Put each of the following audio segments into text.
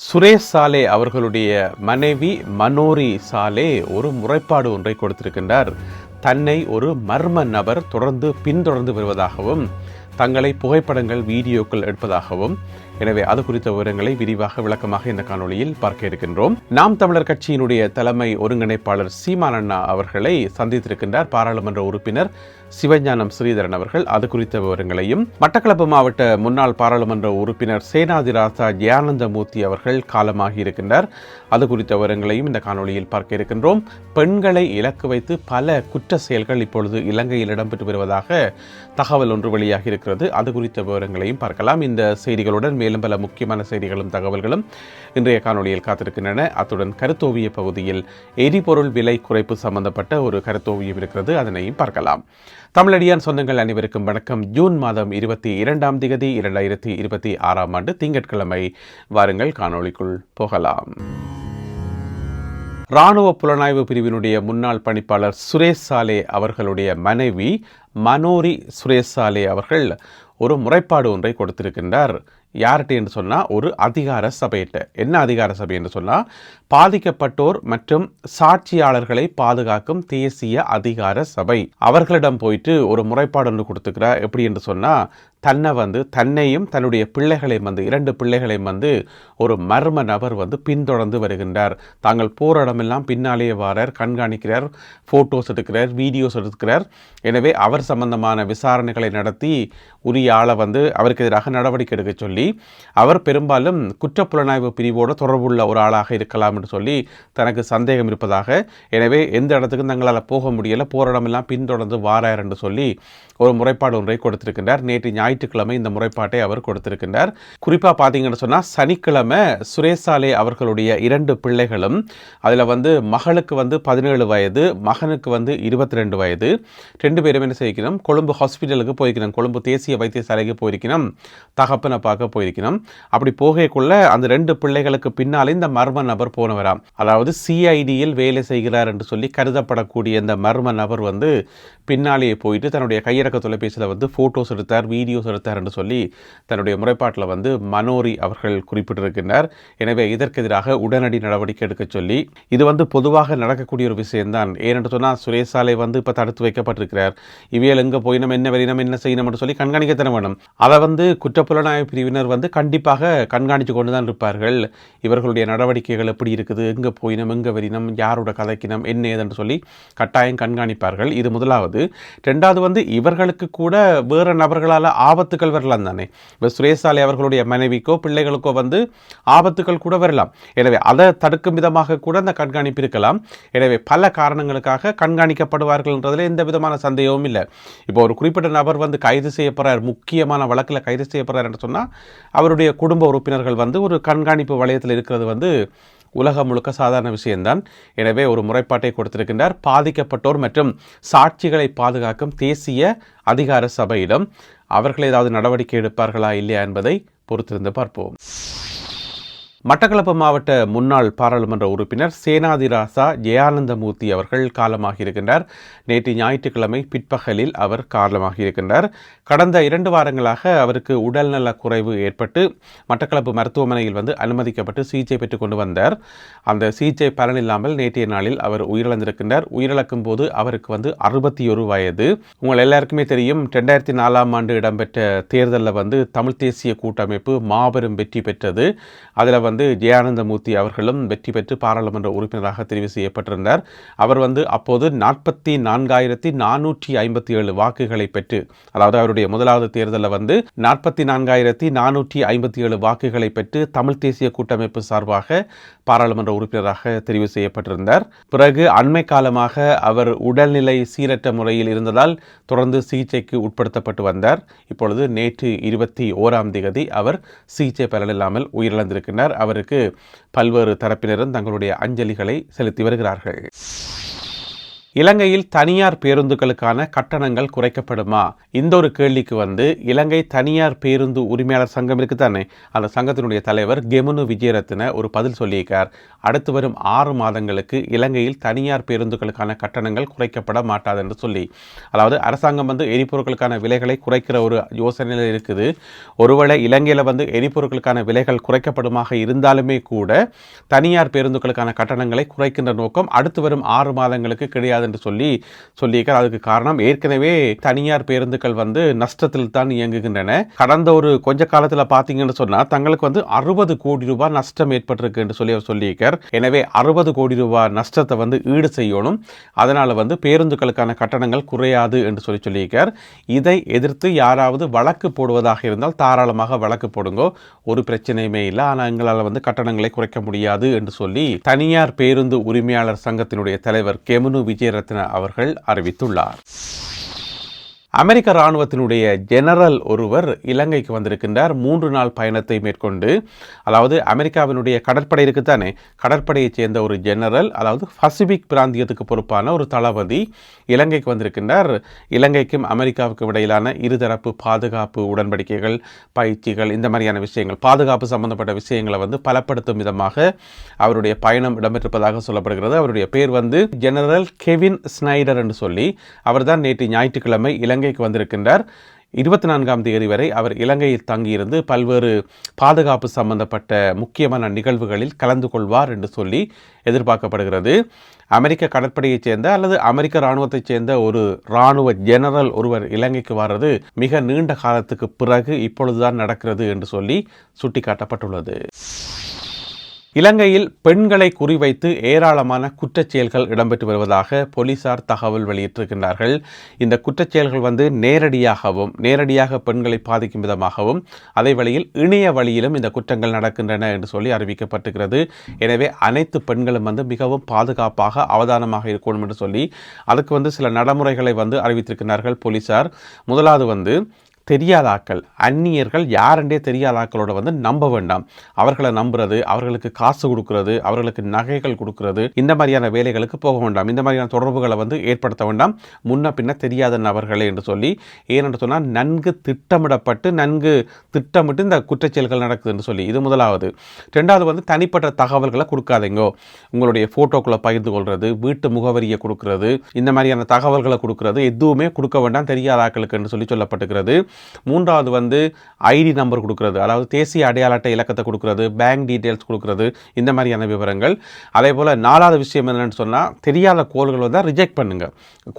சுரேஷ் சாலே அவர்களுடைய மனைவி மனோரி சாலே ஒரு முறைப்பாடு ஒன்றை கொடுத்திருக்கின்றார். தன்னை ஒரு மர்ம நபர் பின்தொடர்ந்து வருவதாகவும் தங்களை புகைப்படங்கள் வீடியோக்கள் எடுப்பதாகவும், எனவே அது குறித்த விவரங்களை விரிவாக விளக்கமாக இந்த காணொலியில் பார்க்க இருக்கின்றோம். நாம் தமிழர் கட்சியினுடைய தலைமை ஒருங்கிணைப்பாளர் சீமான் அண்ணா அவர்களை சந்தித்திருக்கின்றார் பாராளுமன்ற உறுப்பினர் சிவஞானம் ஸ்ரீதரன் அவர்கள். அது குறித்த விவரங்களையும், மட்டக்களப்பு மாவட்ட முன்னாள் பாராளுமன்ற உறுப்பினர் சேனாதிராசா ஜெயானந்தமூர்த்தி அவர்கள் காலமாகி இருக்கின்றார். அது குறித்த விவரங்களையும் இந்த காணொலியில் பார்க்க இருக்கின்றோம். பெண்களை இலக்கு வைத்து பல குற்ற செயல்கள் இப்பொழுது இலங்கையில் இடம்பெற்று வருவதாக தகவல் ஒன்று வெளியாகி இருக்கிறது. அது குறித்த விவரங்களையும் பார்க்கலாம். இந்த செய்திகளுடன் மேலும் பல முக்கியமான செய்திகளும் தகவல்களும் இன்றைய காணொலியில் காத்திருக்கின்றன. அத்துடன் கருத்தோவிய பகுதியில் எரிபொருள் விலை குறைப்பு சம்பந்தப்பட்ட ஒரு கருத்தோவியம் இருக்கிறது, அதனையும் பார்க்கலாம். தமிழடியான் சொந்தங்கள் அனைவருக்கும் வணக்கம். ஜூன் மாதம் 22ஆம் தேதி 2026ஆம் ஆண்டு திங்கட்கிழமை. வாருங்கள் காணொலிக்குள் போகலாம். இராணுவ புலனாய்வு பிரிவினுடைய முன்னாள் பணிப்பாளர் சுரேஷ் சாலே அவர்களுடைய மனைவி மனோரி சுரேஷ் சாலே அவர்கள் ஒரு முறைப்பாடு ஒன்றை கொடுத்திருக்கின்றார். யார்கிட்ட என்று சொன்னால் ஒரு அதிகார சபையிட்ட. என்ன அதிகார சபை என்று சொன்னால், பாதிக்கப்பட்டோர் மற்றும் சாட்சியாளர்களை பாதுகாக்கும் தேசிய அதிகார சபை. அவர்களிடம் போயிட்டு ஒரு முறைப்பாடு ஒன்று கொடுத்துக்கிறார். எப்படி என்று சொன்னால், தன்னையும் தன்னுடைய பிள்ளைகளையும் 2 பிள்ளைகளையும் ஒரு மர்ம நபர் பின்தொடர்ந்து வருகின்றார். தாங்கள் போகிற இடமெல்லாம் பின்னாலேயே வாரார், கண்காணிக்கிறார், போட்டோஸ் எடுக்கிறார், வீடியோஸ் எடுக்கிறார். எனவே அவர் சம்பந்தமான விசாரணைகளை நடத்தி உரிய ஆளை அவருக்கு எதிராக நடவடிக்கை எடுக்க சொல்லி, அவர் பெரும்பாலும் குற்றப்புலனாய்வு பிரிவோடு தொடர்புள்ள ஒரு ஆளாக இருக்கலாம் என்று சொல்லி தனக்கு சந்தேகம் இருப்பதாக, எனவே எந்த இடத்துக்கும் தங்களால் போக முடியல, போகிற இடமெல்லாம் பின்தொடர்ந்து வாரார் என்று சொல்லி ஒரு முறைப்பாடு ஒன்றை கொடுத்திருக்கின்றார். நேற்று ஞாயிற்றுக்கிழமை இந்த முறைப்பாட்டை அவர் கொடுத்திருக்கின்றார். குறிப்பாக பார்த்தீங்கன்னு சொன்னால், சனிக்கிழமை சுரேஷ் சாலே அவர்களுடைய 2 பிள்ளைகளும், அதில் மகளுக்கு 17 வயது, மகனுக்கு 22 வயது, 2 பேரும் என்ன செய்யணும், கொழும்பு ஹாஸ்பிட்டலுக்கு போயிருக்கணும், கொழும்பு தேசிய வைத்தியசாலைக்கு போயிருக்கணும், தகப்பனை பார்க்க போயிருக்கணும். அப்படி போகக்குள்ள அந்த 2 பிள்ளைகளுக்கு பின்னாலே இந்த மர்ம நபர் போனவராம். அதாவது சிஐடியில் வேலை செய்கிறார் என்று சொல்லி கருதப்படக்கூடிய இந்த மர்ம நபர் பின்னாலேயே போயிட்டு தன்னுடைய கையடக்க தொலைபேசியில் போட்டோஸ் எடுத்தார், வீடியோஸ் எடுத்தார் என்று சொல்லி தன்னுடைய முறைப்பாட்டில் மனோரி அவர்கள் குறிப்பிட்டிருக்கின்றார். எனவே இதற்கு எதிராக உடனடி நடவடிக்கை எடுக்க சொல்லி, இது பொதுவாக நடக்கக்கூடிய ஒரு விஷயம்தான். ஏனென்று சொன்னால், சுரேஷ் சாலை இப்போ தடுத்து வைக்கப்பட்டிருக்கிறார். இவையில் எங்கே போயினோம், என்ன வரினம், என்ன செய்யணும் என்று சொல்லி கண்காணிக்கத்தன வேணும். அதை குற்றப்புலனாய்வு பிரிவினர் கண்டிப்பாக கண்காணித்து கொண்டு தான் இருப்பார்கள். இவர்களுடைய நடவடிக்கைகள் எப்படி இருக்குது, எங்கே போயினம், எங்கே வரினம், யாரோட கதைக்கினம், என்ன ஏதென்று சொல்லி கட்டாயம் கண்காணிப்பார்கள். இது முதலாவது. 2வது, இவர்களுக்கு கூட வேறு நபர்களால் ஆபத்துக்கள் வரலாம் தானே. இப்போ சுரேஷ் சாலே அவர்களுடைய மனைவிக்கோ பிள்ளைகளுக்கோ ஆபத்துக்கள் கூட வரலாம். எனவே அதை தடுக்கும் விதமாக கூட அந்த கண்காணிப்பு இருக்கலாம். எனவே பல காரணங்களுக்காக கண்காணிக்கப்படுவார்கள் என்றதில் எந்த விதமான சந்தேகமும் இல்லை. இப்போ ஒரு குறிப்பிட்ட நபர் கைது செய்யப்படுறார், முக்கியமான வழக்கில் கைது செய்யப்படுறார் என்று சொன்னால், அவருடைய குடும்ப உறுப்பினர்கள் ஒரு கண்காணிப்பு வளையத்தில் இருக்கிறது உலகம் முழுக்க சாதாரண விஷயம்தான். எனவே ஒரு முறைப்பாட்டை கொடுத்திருக்கின்றார். பாதிக்கப்பட்டோர் மற்றும் சாட்சிகளை பாதுகாக்கும் தேசிய அதிகார சபையிடம் அவர்கள் ஏதாவது நடவடிக்கை எடுப்பார்களா இல்லையா என்பதை பொறுத்திருந்து பார்ப்போம். மட்டக்களப்பு மாவட்ட முன்னாள் பாராளுமன்ற உறுப்பினர் சேனாதிராசா ஜெயானந்தமூர்த்தி அவர்கள் காலமாகி இருக்கின்றார். நேற்று ஞாயிற்றுக்கிழமை பிற்பகலில் அவர் காலமாகி இருக்கின்றார். கடந்த 2 வாரங்களாக அவருக்கு உடல்நல குறைவு ஏற்பட்டு மட்டக்களப்பு மருத்துவமனையில் அனுமதிக்கப்பட்டு சிகிச்சை பெற்றுக் கொண்டு வந்தார். அந்த சிகிச்சை பலனில்லாமல் நேற்றைய நாளில் அவர் உயிரிழந்திருக்கின்றார். உயிரிழக்கும் போது அவருக்கு 61 வயது. உங்கள் எல்லாருக்குமே தெரியும், 2004ஆம் ஆண்டு இடம்பெற்ற தேர்தலில் தமிழ் தேசிய கூட்டமைப்பு மாபெரும் வெற்றி பெற்றது. அதில் ஜெயானந்தமூர்த்தி அவர்களும் வெற்றி பெற்று பாராளுமன்ற உறுப்பினராக தெரிவு செய்யப்பட்டிருந்தார். அவர் அப்போது 44,457 வாக்குகளை பெற்று, அதாவது அவருடைய முதலாவது தேர்தலில் 44,457 வாக்குகளை பெற்று தமிழ் தேசிய கூட்டமைப்பு சார்பாக பாராளுமன்ற உறுப்பினராக தெரிவு செய்யப்பட்டிருந்தார். பிறகு அண்மை காலமாக அவர் உடல்நிலை சீரற்ற முறையில் இருந்ததால் தொடர்ந்து சிகிச்சைக்கு உட்படுத்தப்பட்டு வந்தார். இப்பொழுது நேற்று 21ஆம் தேதி அவர் சிகிச்சை பலனில்லாமல் உயிரிழந்திருக்கிறார். அவருக்கு பல்வேறு தரப்பினரும் தங்களுடைய அஞ்சலிகளை செலுத்தி வருகிறார்கள். இலங்கையில் தனியார் பேருந்துகளுக்கான கட்டணங்கள் குறைக்கப்படுமா? இந்த ஒரு கேள்விக்கு இலங்கை தனியார் பேருந்து உரிமையாளர் சங்கம் இருக்குதானே, அந்த சங்கத்தினுடைய தலைவர் கெமுனு விஜயரத்ன ஒரு பதில் சொல்லியிருக்கார். அடுத்து வரும் 6 மாதங்களுக்கு இலங்கையில் தனியார் பேருந்துகளுக்கான கட்டணங்கள் குறைக்கப்பட மாட்டாது என்று சொல்லி, அதாவது அரசாங்கம் எரிபொருட்களுக்கான விலைகளை குறைக்கிற ஒரு யோசனையில் இருக்குது. ஒருவேளை இலங்கையில் எரிபொருட்களுக்கான விலைகள் குறைக்கப்படுமாக இருந்தாலுமே கூட தனியார் பேருந்துகளுக்கான கட்டணங்களை குறைக்கின்ற நோக்கம் அடுத்து வரும் 6 மாதங்களுக்கு கிடையாது என்று சொல்லியிருக்கார். அதுக்கு காரணம், ஏற்கனவே தனியார் பேருந்துகள் நஷ்டத்தில் தான் இயங்குகின்றன. கடந்த ஒரு கொஞ்ச காலத்தில் பார்த்தீங்கன்னு சொன்னா தங்களுக்கு 60 கோடி ரூபாய் நஷ்டம் ஏற்பட்டிருக்கு என்று சொல்லி அவர் சொல்லியிருக்கார். எனவே 60 கோடி ரூபாய் நஷ்டத்தை ஈடு செய்யணும், அதனால பேருந்துகளுக்கான கட்டணங்கள் குறையாது என்று சொல்லியிருக்கார். இதை எதிர்த்து யாராவது வழக்கு போடுவதாக இருந்தால் தாராளமாக வழக்கு போடுங்க, ஒரு பிரச்சனையுமே இல்லை. ஆனால் எங்களால் கட்டணங்களை குறைக்க முடியாது என்று சொல்லி தனியார் பேருந்து உரிமையாளர் சங்கத்தினுடைய தலைவர் கெமுனு விஜயரத்ன அவர்கள் அறிவித்துள்ளார். அமெரிக்க இராணுவத்தினுடைய ஜெனரல் ஒருவர் இலங்கைக்கு வந்திருக்கின்றார். 3 நாள் பயணத்தை மேற்கொண்டு, அதாவது அமெரிக்காவினுடைய கடற்படை இருக்குத்தானே, கடற்படையைச் சேர்ந்த ஒரு ஜெனரல், அதாவது பசிபிக் பிராந்தியத்துக்கு பொறுப்பான ஒரு தளபதி இலங்கைக்கு வந்திருக்கின்றார். இலங்கைக்கும் அமெரிக்காவுக்கும் இடையிலான இருதரப்பு பாதுகாப்பு உடன்படிக்கைகள், பயிற்சிகள், இந்த மாதிரியான விஷயங்கள், பாதுகாப்பு சம்பந்தப்பட்ட விஷயங்களை பலப்படுத்தும் விதமாக அவருடைய பயணம் இடம்பெற்றிருப்பதாக சொல்லப்படுகிறது. அவருடைய பேர் ஜெனரல் கெவின் ஸ்னைடர் என்று சொல்லி, அவர்தான் நேற்று ஞாயிற்றுக்கிழமை இலங்கைக்கு வந்திருக்கின்றார். 24ஆம் தேதி வரை அவர் இலங்கையில் தங்கியிருந்து பல்வேறு பாதுகாப்பு சம்பந்தப்பட்ட முக்கியமான நிகழ்வுகளில் கலந்து கொள்வார் என்று சொல்லி எதிர்பார்க்கப்படுகிறது. அமெரிக்க கடற்படையைச் சேர்ந்த அல்லது அமெரிக்க இராணுவத்தைச் சேர்ந்த ஒரு இராணுவ ஜெனரல் ஒருவர் இலங்கைக்கு வர்றது மிக நீண்ட காலத்துக்கு பிறகு இப்பொழுதுதான் நடக்கிறது என்று சொல்லி சுட்டிக்காட்டப்பட்டுள்ளது. இலங்கையில் பெண்களை குறிவைத்து ஏராளமான குற்றச்செயல்கள் இடம்பெற்று வருவதாக போலீசார் தகவல் வெளியிட்டிருக்கின்றார்கள். இந்த குற்றச்செயல்கள் நேரடியாக பெண்களை பாதிக்கும் விதமாகவும் அதே வழியில் இணைய வழியிலும் இந்த குற்றங்கள் நடக்கின்றன என்று சொல்லி அறிவிக்கப்பட்டிருக்கிறது. எனவே அனைத்து பெண்களும் மிகவும் பாதுகாப்பாக அவதானமாக இருக்கணும் என்று சொல்லி அதுக்கு சில நடைமுறைகளை அறிவித்திருக்கிறார்கள் போலீசார். முதலாவது தெரியாத ஆக்கள், அந்நியர்கள் யாரென்றே தெரியாத ஆக்களோட நம்ப வேண்டாம். அவர்களை நம்புறது, அவர்களுக்கு காசு கொடுக்கறது, அவர்களுக்கு நகைகள் கொடுக்கறது, இந்த மாதிரியான வேலைகளுக்கு போக வேண்டாம். இந்த மாதிரியான தொடர்புகளை ஏற்படுத்த வேண்டாம் முன்ன பின்ன தெரியாத நபர்களே என்று சொல்லி. ஏனென்று சொன்னால் நன்கு திட்டமிட்டு இந்த குற்றச்செயல்கள் நடக்குது என்று சொல்லி. இது முதலாவது. ரெண்டாவது தனிப்பட்ட தகவல்களை கொடுக்காதீங்கோ. உங்களுடைய போட்டோக்களை பகிர்ந்து கொள்வது, வீட்டு முகவரியை கொடுக்கறது, இந்த மாதிரியான தகவல்களை கொடுக்கறது எதுவுமே கொடுக்க வேண்டாம் தெரியாத ஆக்களுக்கு என்று சொல்லி சொல்லப்பட்டிருக்கிறது. மூன்றாவது ஐடி நம்பர் கொடுக்கிறது, அதாவது தேசிய அடையாள அட்டை இலக்கத்தை கொடுக்கிறது, பேங்க் டீட்டெயில்ஸ் கொடுக்கிறது, இந்த மாதிரியான விவரங்கள். அதே போல் 4வது விஷயம் என்னன்னு சொன்னால் தெரியாத கோல்கள் ரிஜெக்ட் பண்ணுங்க.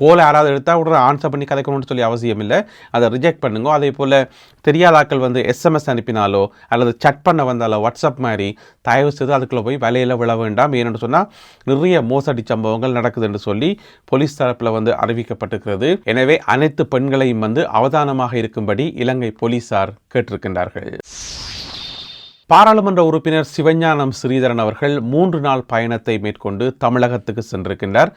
கோலை யாராவது எடுத்தால் உடனே ஆன்சர் பண்ணி கதைக்கணும்னு சொல்லி அவசியம் இல்லை, அதை ரிஜெக்ட் பண்ணுங்க. அதே போல் தெரியாத ஆக்கள் எஸ்எம்எஸ் அனுப்பினாலோ அல்லது சட் பண்ண வந்தாலோ வாட்ஸ்அப் மாதிரி தயவு செய்து அதுக்குள்ளே போய் வலையில் விழ வேண்டாம். ஏன்னு சொன்னால் நிறைய மோசடி சம்பவங்கள் நடக்குது என்று சொல்லி போலீஸ் தரப்பில் அறிவிக்கப்பட்டிருக்கிறது. எனவே அனைத்து பெண்களையும் அவதானமாக இருக்கும்படி இலங்கை போலீசார் கேட்டிருக்கின்றார்கள். பாராளுமன்ற உறுப்பினர் சிவஞானம் ஸ்ரீதரன் அவர்கள் 3 நாள் பயணத்தை மேற்கொண்டு தமிழகத்துக்கு சென்றிருக்கின்றார்.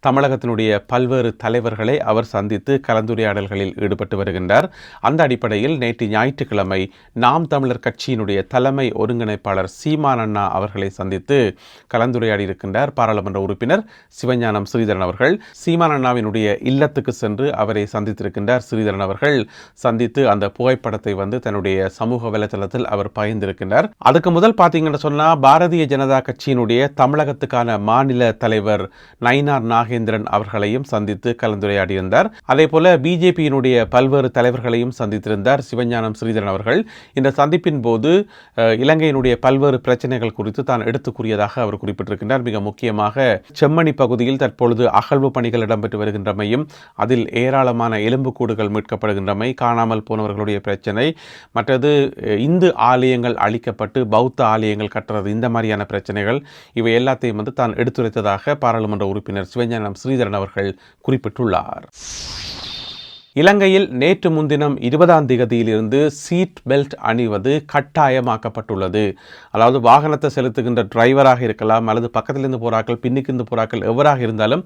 தமிழகத்தினுடைய பல்வேறு தலைவர்களை அவர் சந்தித்து கலந்துரையாடல்களில் ஈடுபட்டு வருகின்றார். அந்த அடிப்படையில் நேற்று ஞாயிற்றுக்கிழமை நாம் தமிழர் கட்சியினுடைய தலைமை ஒருங்கிணைப்பாளர் சீமான் அண்ணா அவர்களை சந்தித்து கலந்துரையாடி இருக்கின்றார் பாராளுமன்ற உறுப்பினர் சிவஞானம் ஸ்ரீதரன் அவர்கள். சீமான் அண்ணாவினுடைய இல்லத்துக்கு சென்று அவரை சந்தித்திருக்கின்றார் ஸ்ரீதரன் அவர்கள். சந்தித்து அந்த புகைப்படத்தை தன்னுடைய சமூக வலைதளத்தில் அவர் பகிர்ந்திருக்கின்றார். அதுக்கு முதல் பார்த்தீங்கன்னு சொன்னா பாரதிய ஜனதா கட்சியினுடைய தமிழகத்துக்கான மாநில தலைவர் நயினார் நாகேந்திரன் அவர்களையும் சந்தித்து கலந்துரையாடியிருந்தார். அதே போல பிஜேபியினுடைய பல்வேறு தலைவர்களையும் சந்தித்திருந்தார் சிவஞானம் ஸ்ரீதரன் அவர்கள். இந்த சந்திப்பின் போது இலங்கையினுடைய பல்வேறு பிரச்சனைகள் குறித்து தான் எடுத்து கூறியதாக அவர் குறிப்பிட்டிருக்கின்றார். மிக முக்கியமாக செம்மணி பகுதியில் தற்பொழுது அகழ்வு பணிகள் இடம்பெற்று வருகின்றமையும், அதில் ஏராளமான எலும்புக்கூடுகள் மீட்கப்படுகின்றமை, காணாமல் போனவர்களுடைய பிரச்சனை, மற்றது இந்து ஆலயங்கள் அழிக்கப்பட்டு பௌத்த ஆலயங்கள் கட்டுறது, இந்த மாதிரியான பிரச்சனைகள், இவை எல்லாத்தையும் தான் எடுத்துரைத்ததாக பாராளுமன்ற உறுப்பினர் சிவஞானம் ஸ்ரீதரன் அவர்கள் குறிப்பிட்டுள்ளார். இலங்கையில் நேற்று முன்தினம் 20ஆம் தேதியிலிருந்து சீட் பெல்ட் அணிவது கட்டாயமாக்கப்பட்டுள்ளது. அதாவது வாகனத்தை செலுத்துகின்ற டிரைவராக இருக்கலாம் அல்லது பக்கத்திலிருந்து போறாக்கள் பின்னுக்கிருந்து போறாக்கள் எவராக இருந்தாலும்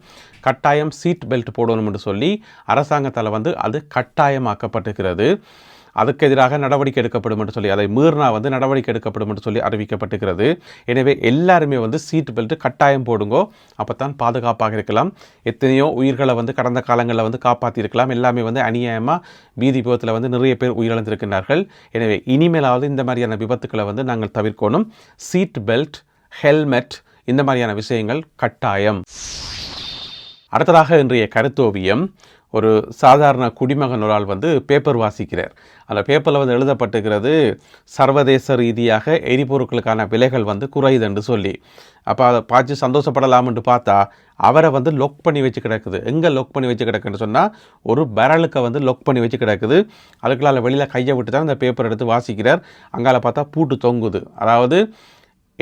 கட்டாயம் சீட் பெல்ட் போடணும் என்று சொல்லி அரசாங்கத்தால் அது கட்டாயமாக்கப்பட்டிருக்கிறது. அதுக்கு எதிராக நடவடிக்கை எடுக்கப்படும் என்று சொல்லி, அதை மீறினா வந்து நடவடிக்கை எடுக்கப்படும் என்று சொல்லி அறிவிக்கப்பட்டிருக்கிறது. எனவே எல்லாருமே வந்து சீட் பெல்ட் கட்டாயம் போடுங்கோ, அப்போ தான் பாதுகாப்பாக இருக்கலாம். எத்தனையோ உயிர்களை வந்து கடந்த காலங்களில் வந்து காப்பாற்றியிருக்கலாம். எல்லாமே வந்து அநியாயமாக வீதி விபத்தில் வந்து நிறைய பேர் உயிரிழந்திருக்கின்றார்கள். எனவே இனிமேலாவது இந்த மாதிரியான விபத்துக்களை வந்து நாங்கள் தவிர்க்கணும். சீட் பெல்ட், ஹெல்மெட், இந்த மாதிரியான விஷயங்கள் கட்டாயம். அடுத்ததாக இன்றைய கருத்தோவியம், ஒரு சாதாரண குடிமகன் ஒரு ஆள் வந்து பேப்பர் வாசிக்கிறார். அந்த பேப்பரில் வந்து எழுதப்பட்டிருக்கிறது, சர்வதேச ரீதியாக எரிபொருட்களுக்கான விலைகள் வந்து குறையுது என்று சொல்லி. அப்போ அதை பார்த்து சந்தோஷப்படலாம்னு பார்த்தா அவரை வந்து லொக் பண்ணி வச்சு கிடக்குது. எங்கே லொக் பண்ணி வச்சு கிடக்குன்னு சொன்னால் ஒரு பேரலுக்கு வந்து லொக் பண்ணி வச்சு கிடக்குது. அதுக்குள்ள வெளியில் கையை விட்டு தான் அந்த பேப்பர் எடுத்து வாசிக்கிறார். அங்கால பார்த்தா பூட்டு தொங்குது. அதாவது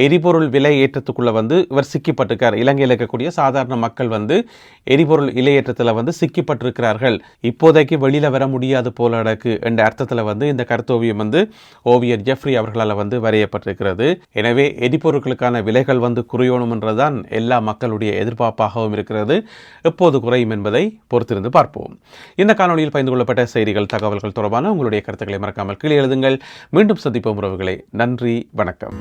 எரிபொருள் விலை ஏற்றத்துக்குள்ளே வந்து இவர் சிக்கிப்பட்டிருக்கார். இலங்கையில் இருக்கக்கூடிய சாதாரண மக்கள் வந்து எரிபொருள் விலையேற்றத்தில் வந்து சிக்கிப்பட்டிருக்கிறார்கள். இப்போதைக்கு வெளியில் வர முடியாது போல அடக்கு என்ற அர்த்தத்தில் வந்து இந்த கருத்தோவியம் வந்து ஓவியர் ஜெஃப்ரி அவர்களால் வந்து வரையப்பட்டிருக்கிறது. எனவே எரிபொருட்களுக்கான விலைகள் வந்து குறையணும் என்றுதான் எல்லா மக்களுடைய எதிர்பார்ப்பாகவும் இருக்கிறது. எப்போது குறையும் என்பதை பொறுத்திருந்து பார்ப்போம். இந்த காணொலியில் பகிர்ந்து கொள்ளப்பட்ட செய்திகள், தகவல்கள் தொடர்பான உங்களுடைய கருத்துக்களை மறக்காமல் கீழே எழுதுங்கள். மீண்டும் சந்திப்போம் உறவுகளே. நன்றி, வணக்கம்.